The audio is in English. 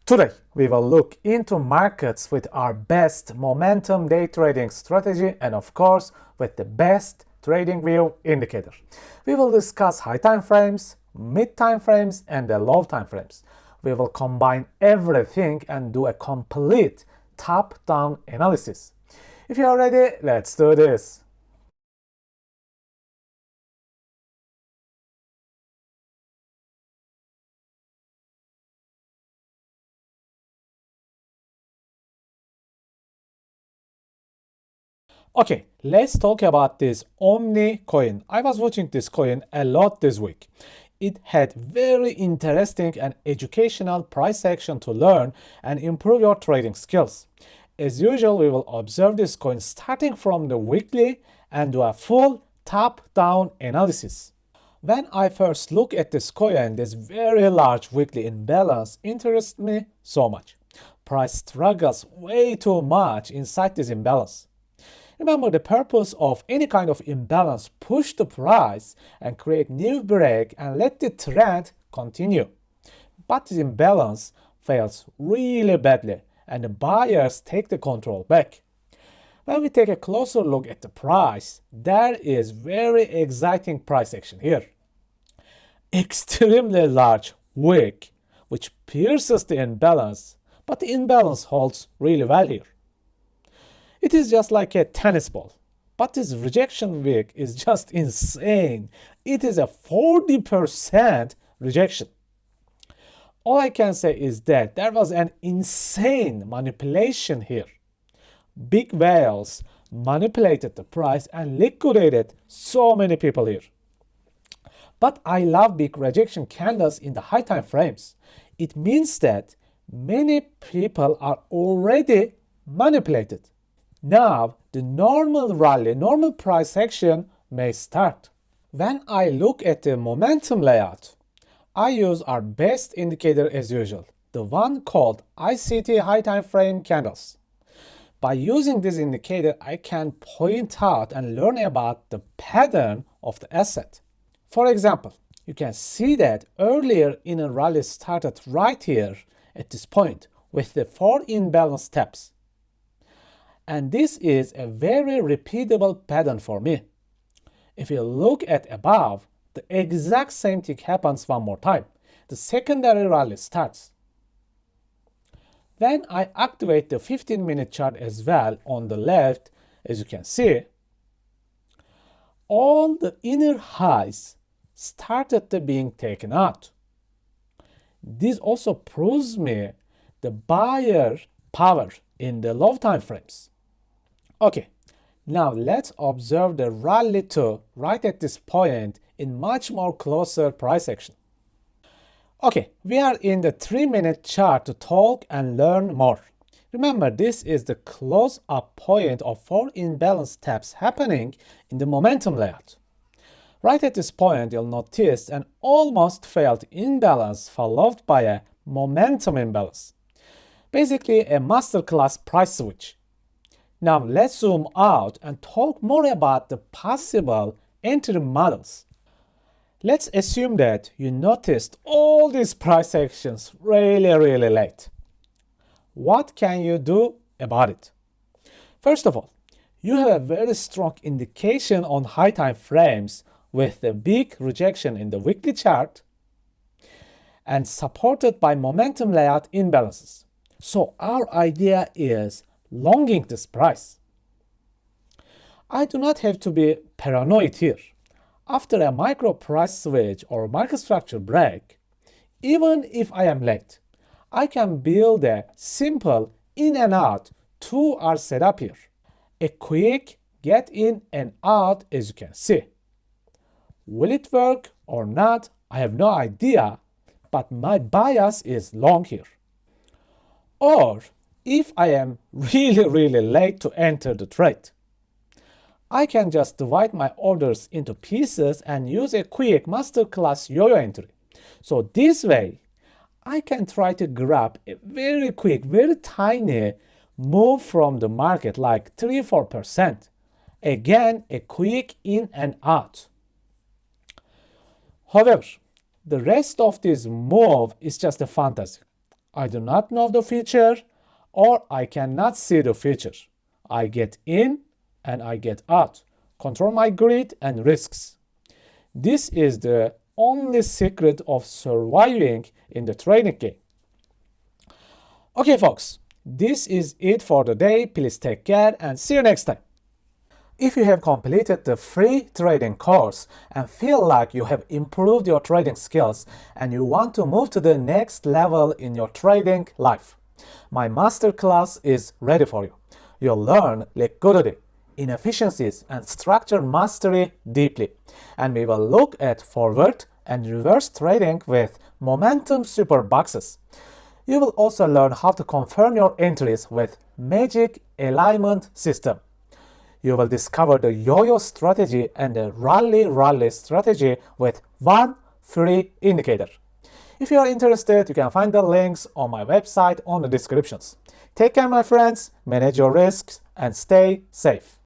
Today, we will look into markets with our best momentum day trading strategy and of course, with the best Tradingview indicator. We will discuss high time frames, mid time frames, and the low time frames. We will combine everything and do a complete top-down analysis. If you are ready, let's do this. Okay, let's talk about this Omni coin. I was watching this coin a lot this week. It had very interesting and educational price action to learn and improve your trading skills. As usual, we will observe this coin starting from the weekly and do a full top-down analysis. When I first look at this coin, this very large weekly imbalance interests me so much. Price struggles way too much inside this imbalance. Remember, the purpose of any kind of imbalance: push the price and create new break and let the trend continue. But this imbalance fails really badly and the buyers take the control back. When we take a closer look at the price, there is very exciting price action here. Extremely large wick which pierces the imbalance, but the imbalance holds really well here. It is just like a tennis ball. But this rejection wick is just insane. It is a 40% rejection. All I can say is that there was an insane manipulation here. Big whales manipulated the price and liquidated so many people here. But I love big rejection candles in the high time frames. It means that many people are already manipulated. Now, the normal rally, normal price action may start. When I look at the momentum layout, I use our best indicator as usual, the one called ICT high time frame candles. By using this indicator, I can point out and learn about the pattern of the asset. For example, you can see that earlier in a rally started right here at this point with the 4 imbalance steps. And this is a very repeatable pattern for me. If you look at above, the exact same thing happens one more time. The secondary rally starts. When I activate the 15-minute chart as well on the left, as you can see, all the inner highs started being taken out. This also proves me the buyer power in the low time frames. Okay, now let's observe the rally to right at this point in much more closer price action. Okay, we are in the 3-minute chart to talk and learn more. Remember, this is the close-up point of 4 imbalance steps happening in the momentum layout. Right at this point, you'll notice an almost failed imbalance followed by a momentum imbalance. Basically, a masterclass price switch. Now let's zoom out and talk more about the possible entry models. Let's assume that you noticed all these price actions really late. What can you do about it? First of all, you have a very strong indication on high time frames with a big rejection in the weekly chart and supported by momentum layout imbalances. So our idea is longing this price. I do not have to be paranoid here. After a micro price switch or market structure break, even if I am late, I can build a simple in and out 2-hour setup here. A quick get in and out, as you can see. Will it work or not? I have no idea, but my bias is long here. Or if I am really late to enter the trade, I can just divide my orders into pieces and use a quick masterclass yo-yo entry. So this way, I can try to grab a very quick, very tiny move from the market like 3-4%. Again, a quick in and out. However, the rest of this move is just a fantasy. I do not know the future, or I cannot see the future. I get in and I get out. Control my greed and risks. This is the only secret of surviving in the trading game. Okay, folks, this is it for the day. Please take care and see you next time. If you have completed the free trading course and feel like you have improved your trading skills and you want to move to the next level in your trading life, my masterclass is ready for you. You'll learn liquidity, inefficiencies, and structure mastery deeply. And we will look at forward and reverse trading with momentum super boxes. You will also learn how to confirm your entries with magic alignment system. You will discover the yo-yo strategy and the rally strategy with one free indicator. If you are interested, you can find the links on my website on the descriptions. Take care, my friends, manage your risks, and stay safe.